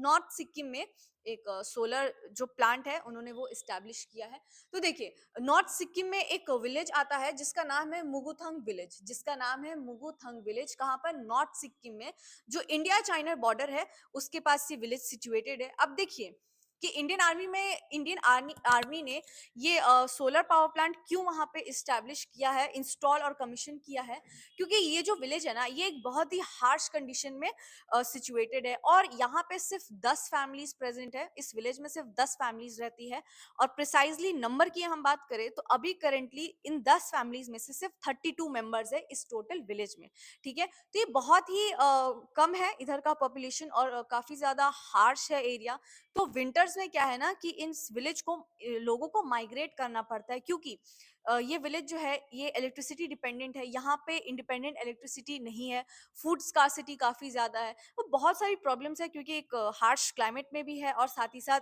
नॉर्थ सिक्किम में एक सोलर जो प्लांट है उन्होंने वो इस्टेब्लिश किया है। तो देखिए, नॉर्थ सिक्किम में एक विलेज आता है जिसका नाम है मुगुथंग विलेज, जिसका नाम है मुगुथंग विलेज। कहाँ पर? नॉर्थ सिक्किम में, जो इंडिया चाइना बॉर्डर है उसके पास ये विलेज सिचुएटेड है। अब देखिए कि इंडियन आर्मी आर्मी ने ये सोलर पावर प्लांट क्यों वहां पे इस्टेब्लिश किया है, इंस्टॉल और कमीशन किया है, क्योंकि ये जो विलेज है ना, ये एक बहुत ही हार्श कंडीशन में सिचुएटेड है, और यहाँ पे सिर्फ 10 फैमिलीज प्रेजेंट है। इस विलेज में सिर्फ 10 फैमिलीज रहती है, और प्रिसाइजली नंबर की हम बात करें तो अभी करेंटली इन 10 फैमिलीज में से सिर्फ 32 मेंबर्स है इस टोटल विलेज में, ठीक है। तो ये बहुत ही कम है इधर का पॉपुलेशन, और काफी ज्यादा हार्श है एरिया। तो विंटर्स में क्या है ना कि इन विलेज को लोगों को माइग्रेट करना पड़ता है, क्योंकि ये विलेज जो है ये इलेक्ट्रिसिटी डिपेंडेंट है, यहाँ पे इंडिपेंडेंट इलेक्ट्रिसिटी नहीं है, फूड स्कार्सिटी काफी ज्यादा है, तो बहुत सारी प्रॉब्लम्स है, क्योंकि एक हार्श क्लाइमेट में भी है और साथ ही साथ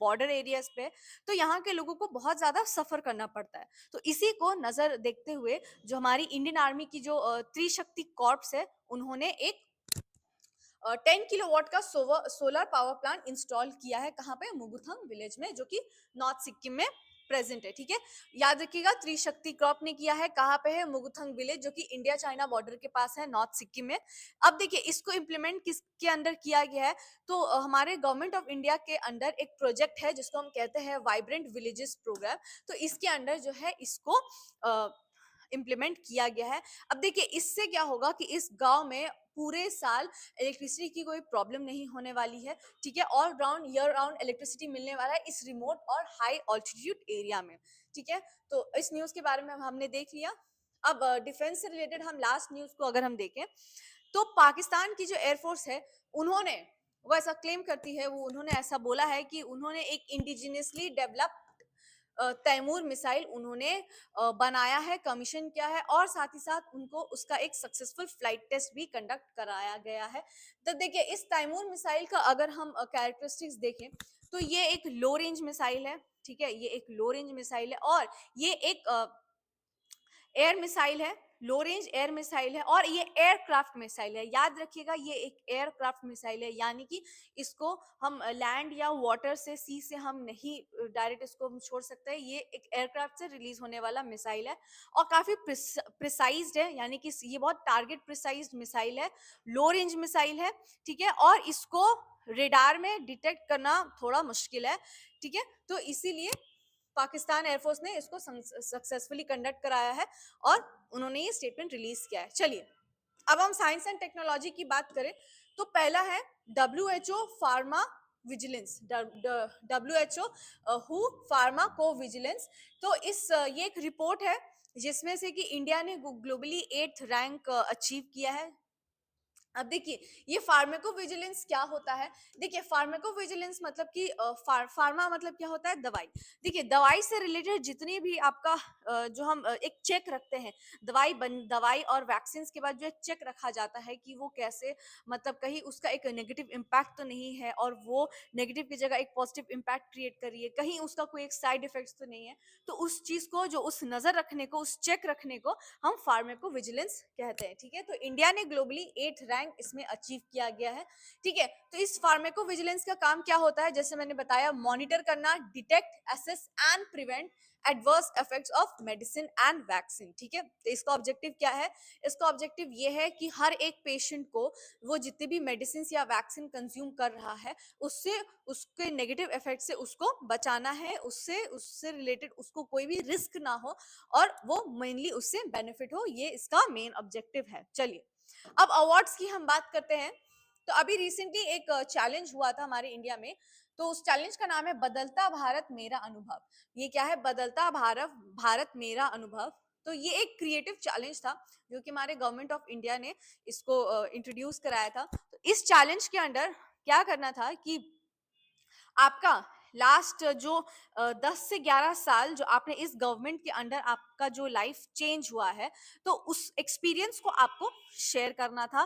बॉर्डर एरियाज पे। तो यहाँ के लोगों को बहुत ज्यादा सफर करना पड़ता है। तो इसी को नजर देखते हुए जो हमारी इंडियन आर्मी की जो त्रिशक्ति कॉर्प्स है, उन्होंने एक 10 किलोवाट का सोलर पावर प्लांट इंस्टॉल किया है। कहाँ पे? मुगुथंग विलेज में, जो कि नॉर्थ सिक्किम में प्रेजेंट है, ठीक है। याद रखिएगा, त्रिशक्ति क्रॉप ने किया है। कहाँ पे है? मुगुथंग विलेज, जो कि इंडिया चाइना बॉर्डर के पास है, नॉर्थ सिक्किम में। अब देखिए, इसको इम्प्लीमेंट किसके अंडर किया गया है, तो हमारे गवर्नमेंट ऑफ इंडिया के अंडर एक प्रोजेक्ट है जिसको हम कहते हैं वाइब्रेंट विलेजेस प्रोग्राम। तो इसके अंडर जो है इसको इम्प्लीमेंट किया गया है। अब देखिए, इससे क्या होगा कि इस गांव में पूरे साल इलेक्ट्रिसिटी की कोई प्रॉब्लम नहीं होने वाली है, ठीक है। All round year round electricity मिलने वाला है इस रिमोट और हाई ऑल्टीट्यूड एरिया में, ठीक है। तो इस न्यूज के बारे में हमने देख लिया। अब डिफेंस से रिलेटेड हम लास्ट न्यूज को अगर हम देखें, तो पाकिस्तान की जो एयरफोर्स है, उन्होंने वो ऐसा क्लेम करती है, वो उन्होंने ऐसा बोला है कि उन्होंने एक इंडिजिनियसली डेवलप तैमूर मिसाइल उन्होंने बनाया है, कमीशन किया है, और साथ ही साथ उनको उसका एक सक्सेसफुल फ्लाइट टेस्ट भी कंडक्ट कराया गया है। तो देखिए, इस तैमूर मिसाइल का अगर हम कैरेक्टरिस्टिक्स देखें, तो ये एक लो रेंज मिसाइल है, ठीक है, ये एक लो रेंज मिसाइल है, और ये एक एयर मिसाइल है, लो रेंज एयर मिसाइल है, और ये एयरक्राफ्ट मिसाइल है। याद रखिएगा, ये एक एयरक्राफ्ट मिसाइल है, यानी कि इसको हम लैंड या वाटर से, सी से हम नहीं डायरेक्ट इसको हम छोड़ सकते हैं। ये एक एयरक्राफ्ट से रिलीज होने वाला मिसाइल है, और काफी प्रिसाइज्ड है, यानी कि ये बहुत टारगेट प्रिसाइज्ड मिसाइल है, लो रेंज मिसाइल है, ठीक है, और इसको रेडार में डिटेक्ट करना थोड़ा मुश्किल है, ठीक है। तो इसीलिए पाकिस्तान एयरफोर्स ने इसको सक्सेसफुली कंडक्ट कराया है, और उन्होंने ये स्टेटमेंट रिलीज किया है। चलिए, अब हम साइंस एंड टेक्नोलॉजी की बात करें, तो पहला है WHO pharma vigilance, WHO who pharma को विजिलेंस। तो ये एक रिपोर्ट है जिसमें से कि इंडिया ने ग्लोबली 8th रैंक अचीव किया है, अब देखिए, ये फार्माकोविजिलेंस क्या होता है? देखिए, फार्माकोविजिलेंस मतलब कि फार्मा मतलब क्या होता है? दवाई। देखिए, दवाई से रिलेटेड जितनी भी आपका जो हम एक चेक रखते हैं, दवाई और वैक्सीन्स के बाद जो एक चेक रखा जाता है कि वो कैसे, मतलब कहीं उसका एक नेगेटिव इम्पैक्ट तो नहीं है और वो नेगेटिव की जगह एक पॉजिटिव इम्पैक्ट क्रिएट कर रही है, कहीं उसका कोई एक साइड इफेक्ट्स तो नहीं है। तो उस चीज़ को, जो उस नज़र रखने को, उस चेक रखने को हम फार्माकोविजिलेंस कहते हैं। ठीक है, तो इंडिया ने ग्लोबली 8th रैंक इसमें अचीव किया गया है। ठीक है, तो इस फार्माकोविजिलेंस का काम क्या होता है? जैसे मैंने बताया, मॉनिटर करना, detect, assess and prevent adverse effects of medicine and vaccine. ठीक है, तो इसका ऑब्जेक्टिव क्या है? इसका ऑब्जेक्टिव ये है कि हर एक पेशेंट को वो जितने भी मेडिसिन या वैक्सीन कंज्यूम कर रहा है, उससे, उसके नेगेटिव इफेक्ट से उसको बचाना है, उससे उससे रिलेटेड उसको कोई भी रिस्क ना हो और वो मेनली उससे बेनिफिट हो, ये इसका मेन ऑब्जेक्टिव है। चलिए, अब अवार्ड्स की हम बात करते हैं। तो अभी रिसेंटली एक चैलेंज हुआ था हमारे इंडिया में। तो उस चैलेंज का नाम है बदलता भारत मेरा अनुभव। ये क्या है? बदलता भारत भारत मेरा अनुभव। तो ये एक क्रिएटिव चैलेंज था जो कि हमारे गवर्नमेंट ऑफ इंडिया ने इसको इंट्रोड्यूस कराया था। तो इस चैलेंज के अंडर क्या करना था कि आपका लास्ट जो 10 से 11 साल जो आपने इस गवर्नमेंट के अंडर आपका जो लाइफ चेंज हुआ है, तो उस एक्सपीरियंस को आपको शेयर करना था।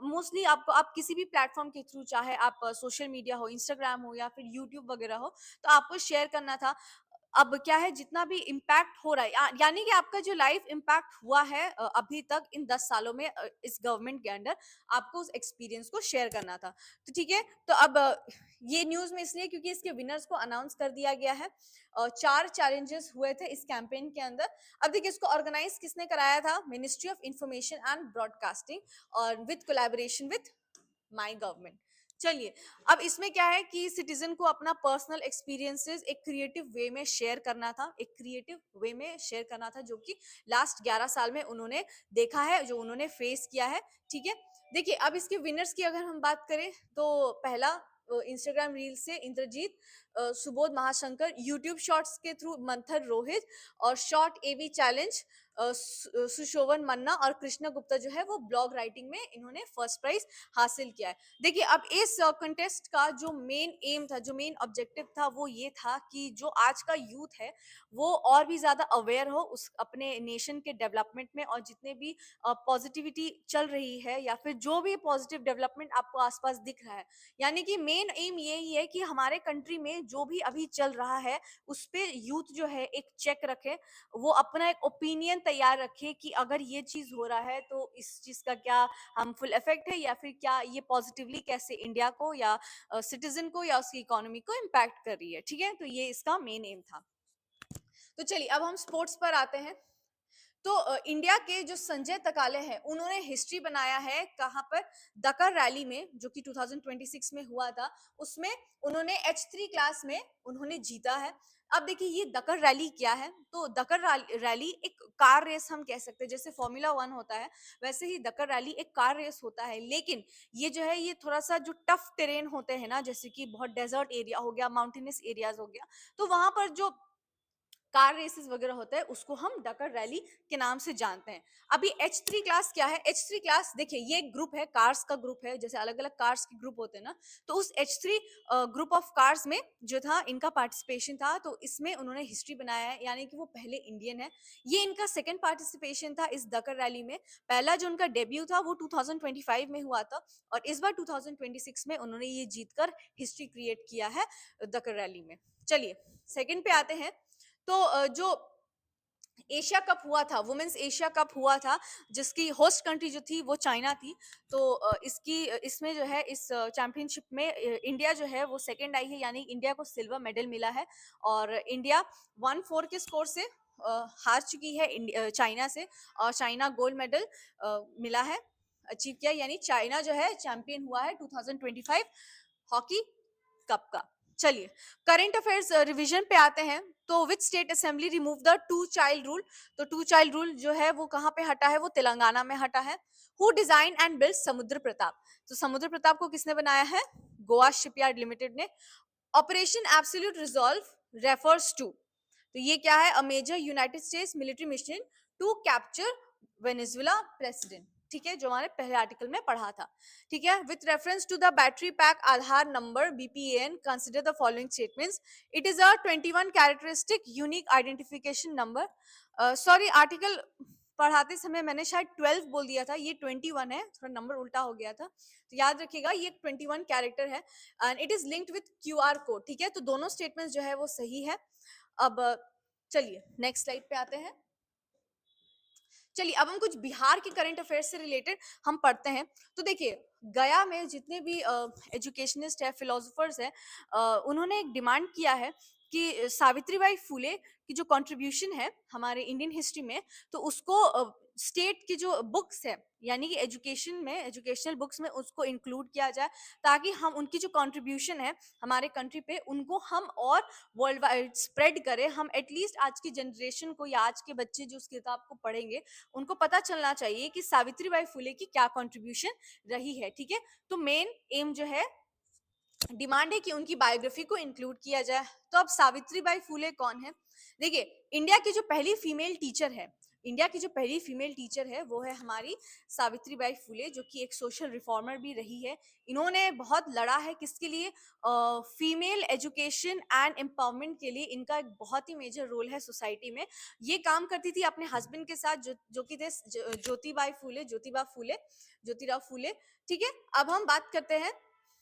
मोस्टली आपको, आप किसी भी प्लेटफॉर्म के थ्रू, चाहे आप सोशल मीडिया हो, इंस्टाग्राम हो या फिर यूट्यूब वगैरह हो, तो आपको शेयर करना था। अब क्या है, जितना भी इम्पैक्ट हो रहा है, यानी कि आपका जो लाइफ इम्पैक्ट हुआ है अभी तक इन 10 सालों में इस गवर्नमेंट के अंडर, आपको उस एक्सपीरियंस को शेयर करना था। तो ठीक है, तो अब ये न्यूज़ में इसलिए क्योंकि इसके विनर्स को अनाउंस कर दिया गया है। 4 चैलेंजेस हुए थे इस कैंपेन के अंदर। अब देखिए, इसको ऑर्गेनाइज़ किसने कराया था? Ministry of information and broadcasting और with collaboration with my government. चलिए, अब इसमें क्या है कि सिटीजन को अपना पर्सनल एक्सपीरियंसेस एक क्रिएटिव वे में शेयर करना था, एक क्रिएटिव वे में शेयर करना था, जो कि लास्ट 11 साल में उन्होंने देखा है, जो उन्होंने फेस किया है। ठीक है, देखिए, अब इसके विनर्स की अगर हम बात करें, तो पहला इंस्टाग्राम रील से इंद्रजीत, सुबोध महाशंकर, यूट्यूब शॉर्ट्स के थ्रू मंथर रोहित, और शॉर्ट एवी चैलेंज सुशोभन मन्ना, और कृष्णा गुप्ता जो है वो ब्लॉग राइटिंग में इन्होंने फर्स्ट प्राइज हासिल किया है। देखिए, अब इस कंटेस्ट का जो मेन एम था, जो मेन ऑब्जेक्टिव था, वो ये था कि जो आज का यूथ है वो और भी ज्यादा अवेयर हो उस अपने नेशन के डेवलपमेंट में, और जितने भी पॉजिटिविटी चल रही है या फिर जो भी पॉजिटिव डेवलपमेंट आपको आसपास दिख रहा है, यानी कि मेन एम यही है कि हमारे कंट्री में जो भी अभी चल रहा है उस पे यूथ जो है एक चेक रखे, वो अपना एक ओपिनियन तैयार रखे कि अगर ये चीज हो रहा है तो इस चीज का क्या हार्मफुल इफेक्ट है, या फिर क्या ये पॉजिटिवली कैसे इंडिया को या सिटीजन को या उसकी इकोनॉमी को इम्पैक्ट कर रही है। ठीक है, तो ये इसका मेन एम था। तो चलिए, अब हम स्पोर्ट्स पर आते हैं। तो इंडिया के जो संजय तकाले हैं, उन्होंने हिस्ट्री बनाया है कहाँ पर? दकर रैली में, जो कि 2026 में हुआ था। उसमें उन्होंने H3 क्लास में उन्होंने जीता है। अब देखिए, ये दकर रैली क्या है? तो दकर रैली एक कार रेस हम कह सकते हैं, जैसे फॉर्मूला 1 होता है, वैसे ही दकर रैली एक कार रेस होता है। लेकिन ये जो है, ये थोड़ा सा जो टफ टेरेन होते हैं ना, जैसे कि बहुत डेजर्ट एरिया हो गया, माउंटेनस एरियाज हो गया, तो वहां पर जो कार रेसेस वगैरह होता है, उसको हम डकर रैली के नाम से जानते हैं। अभी H3 क्लास क्या है? H3 क्लास, देखिए, ये एक ग्रुप है, कार्स का ग्रुप है, जैसे अलग अलग कार्स के ग्रुप होते हैं ना, तो उस H3 ग्रुप ऑफ कार्स में जो था, इनका पार्टिसिपेशन था। तो इसमें उन्होंने हिस्ट्री बनाया है, यानी कि वो पहले इंडियन है। ये इनका सेकंड पार्टिसिपेशन था इस डकर रैली में। पहला जो उनका डेब्यू था वो 2025 में हुआ था, और इस बार 2026 में उन्होंने ये जीतकर हिस्ट्री क्रिएट किया है डकर रैली में। चलिए, सेकंड पे आते हैं। तो जो एशिया कप हुआ था, वुमेन्स एशिया कप हुआ था, जिसकी होस्ट कंट्री जो थी वो चाइना थी। तो इसमें जो है, इस चैंपियनशिप में इंडिया जो है वो सेकंड आई है, यानी इंडिया को सिल्वर मेडल मिला है। और इंडिया 1-4 के स्कोर से हार चुकी है चाइना से, और चाइना गोल्ड मेडल मिला है, अचीव किया, यानी चाइना जो है चैंपियन हुआ है 2025 हॉकी कप का। चलिए, करंट अफेयर्स रिवीजन पे आते हैं। तो which state assembly remove the two child rule? तो टू चाइल्ड रूल जो है वो कहाँ पे हटा है? वो तेलंगाना में हटा है। हु डिजाइन एंड बिल्ड समुद्र प्रताप? तो समुद्र प्रताप को किसने बनाया है? गोवा शिपयार्ड लिमिटेड ने। Operation absolute resolve refers to? तो ये क्या है? A major United States military mission to capture Venezuela president. ठीक है, जो हमारे पहले आर्टिकल में पढ़ा था। ठीक है, with reference to the battery pack Aadhaar number BPAN consider the following statements. It is a 21 characteristic unique identification number. Sorry, article पढ़ाते समय मैंने शायद 12 बोल दिया था, ये 21 है, थोड़ा नंबर उल्टा हो गया था, तो याद रखिएगा ये 21 कैरेक्टर है and it is linked with QR code. ठीक है, तो दोनों स्टेटमेंट्स जो है वो सही है। अब चलिए नेक्स्ट स्लाइड पे आते हैं। चलिए अब हम कुछ बिहार के करंट अफेयर्स से रिलेटेड हम पढ़ते हैं। तो देखिए, गया में जितने भी एजुकेशनिस्ट है, फिलोसोफर्स है, उन्होंने एक डिमांड किया है कि सावित्रीबाई फुले की जो कंट्रीब्यूशन है हमारे इंडियन हिस्ट्री में, तो उसको स्टेट की जो बुक्स है, यानी कि एजुकेशन में, एजुकेशनल बुक्स में उसको इंक्लूड किया जाए, ताकि हम उनकी जो कंट्रीब्यूशन है हमारे कंट्री पे, उनको हम और वर्ल्ड वाइड स्प्रेड करें। हम एटलीस्ट आज की जनरेशन को या आज के बच्चे जो उस किताब को पढ़ेंगे, उनको पता चलना चाहिए कि सावित्रीबाई फुले की क्या कंट्रीब्यूशन रही है। ठीक है, तो मेन एम जो है, डिमांड है कि उनकी बायोग्राफी को इंक्लूड किया जाए। तो अब सावित्रीबाई फुले कौन है? देखिए, इंडिया की जो पहली फीमेल टीचर है, इंडिया की जो पहली फीमेल टीचर है वो है हमारी सावित्रीबाई फुले, जो कि एक सोशल रिफॉर्मर भी रही है। इन्होंने बहुत लड़ा है किसके लिए? फीमेल एजुकेशन एंड एम्पावरमेंट के लिए। इनका एक बहुत ही मेजर रोल है सोसाइटी में। ये काम करती थी अपने हस्बैंड के साथ, जो कि थे ज्योतिराव फुले। ठीक है, अब हम बात करते हैं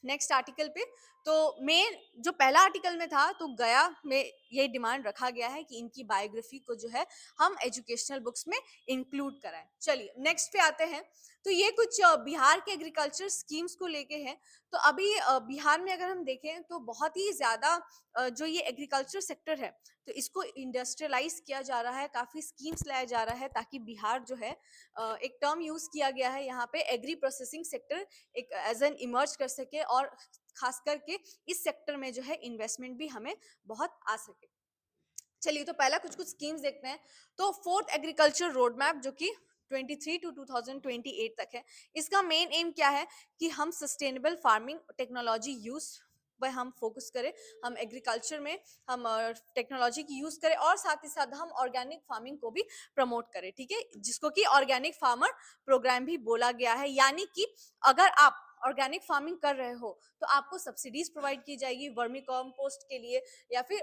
नेक्स्ट आर्टिकल पे। तो मेन जो पहला आर्टिकल में था, तो गया में ये डिमांड रखा गया है कि इनकी बायोग्राफी को जो है हम एजुकेशनल बुक्स में इंक्लूड कराएं। चलिए नेक्स्ट पे आते हैं। तो ये कुछ बिहार के एग्रीकल्चर स्कीम्स को लेके हैं। तो अभी बिहार में अगर हम देखें तो बहुत ही ज्यादा जो ये एग्रीकल्चर सेक्टर है, तो इसको इंडस्ट्रियलाइज किया जा रहा है, काफी स्कीम्स लाया जा रहा है, ताकि बिहार जो है, एक टर्म यूज किया गया है यहाँ पे, एग्री प्रोसेसिंग सेक्टर एक एज एन इमर्ज कर सके, और खास करके इस सेक्टर में जो है इन्वेस्टमेंट भी हमें बहुत आ सके। चलिए, तो पहला कुछ कुछ स्कीम्स देखते हैं। तो फोर्थ एग्रीकल्चर रोड मैप, जो कि 23 टू 2028 तक है, इसका मेन एम क्या है कि हम सस्टेनेबल फार्मिंग टेक्नोलॉजी यूज पर हम फोकस करें, हम एग्रीकल्चर में हम टेक्नोलॉजी की यूज करें, और साथ ही साथ हम ऑर्गेनिक फार्मिंग को भी प्रमोट करें। ठीक है, जिसको कि ऑर्गेनिक फार्मर प्रोग्राम भी बोला गया है। यानी कि अगर आप ऑर्गेनिक फार्मिंग कर रहे हो तो आपको सब्सिडीज प्रोवाइड की जाएगी वर्मी कॉम्पोस्ट के लिए, या फिर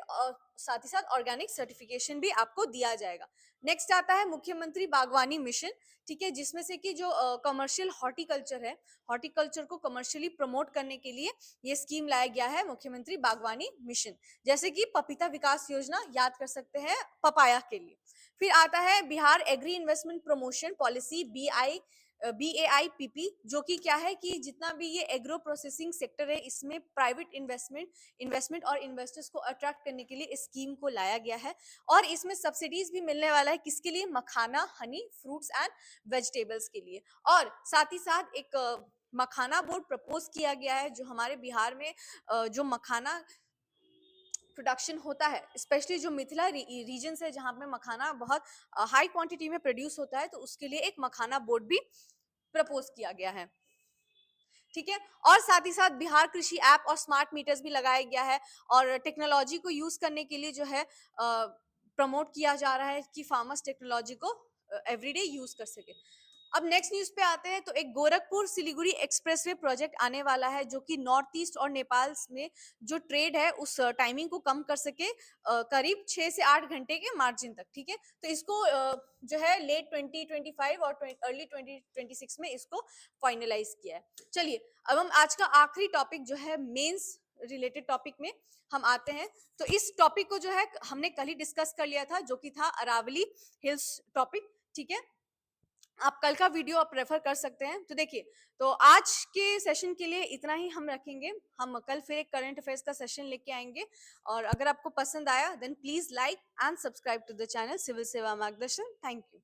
साथ ही साथ ऑर्गेनिक सर्टिफिकेशन भी आपको दिया जाएगा। नेक्स्ट आता है मुख्यमंत्री बागवानी मिशन। ठीक है, जिसमें से कि जो कमर्शियल हॉर्टिकल्चर है, हॉर्टिकल्चर को कमर्शियली प्रमोट करने के लिए ये स्कीम लाया गया है, मुख्यमंत्री बागवानी मिशन। जैसे कि पपीता विकास योजना याद कर सकते हैं, पपाया के लिए। फिर आता है Bihar agri investment promotion policy, BAIPP, जो कि क्या है कि जितना भी ये एग्रो प्रोसेसिंग सेक्टर है, इसमें प्राइवेट इन्वेस्टमेंट और इन्वेस्टर्स को अट्रैक्ट करने के लिए इस स्कीम को लाया गया है। और इसमें सब्सिडीज भी मिलने वाला है, किसके लिए? मखाना, हनी, फ्रूट्स एंड वेजिटेबल्स के लिए। और साथ ही साथ एक मखाना बोर्ड प्रपोज किया गया है, जो हमारे बिहार में जो मखाना प्रोडक्शन होता है, स्पेशली जो मिथिला रीजन है, जहाँ पे मखाना बहुत हाई क्वांटिटी में प्रोड्यूस होता है, तो उसके लिए एक मखाना बोर्ड भी प्रपोज किया गया है। ठीक है, और साथ ही साथ बिहार कृषि ऐप और स्मार्ट मीटर्स भी लगाया गया है, और टेक्नोलॉजी को यूज करने के लिए जो है प्रमोट किया जा रहा है कि फार्मर्स टेक्नोलॉजी को एवरीडे यूज कर सके। अब नेक्स्ट न्यूज पे आते हैं। तो एक गोरखपुर सिलीगुड़ी एक्सप्रेसवे प्रोजेक्ट आने वाला है, जो कि नॉर्थ ईस्ट और नेपाल में जो ट्रेड है उस टाइमिंग को कम कर सके, करीब 6 से 8 घंटे के मार्जिन तक। ठीक है, तो इसको जो है लेट 2025 और अर्ली 2026 में इसको फाइनलाइज किया है। चलिए, अब हम आज का आखिरी टॉपिक जो है मेंस रिलेटेड टॉपिक में हम आते हैं। तो इस टॉपिक को जो है हमने कल ही डिस्कस कर लिया था, जो कि था अरावली हिल्स टॉपिक। ठीक है, आप कल का वीडियो आप रेफर कर सकते हैं। तो देखिए, तो आज के सेशन के लिए इतना ही हम रखेंगे। हम कल फिर एक करंट अफेयर्स का सेशन लेके आएंगे, और अगर आपको पसंद आया then please like and subscribe to the channel civil Seva Margdarshan. Thank you.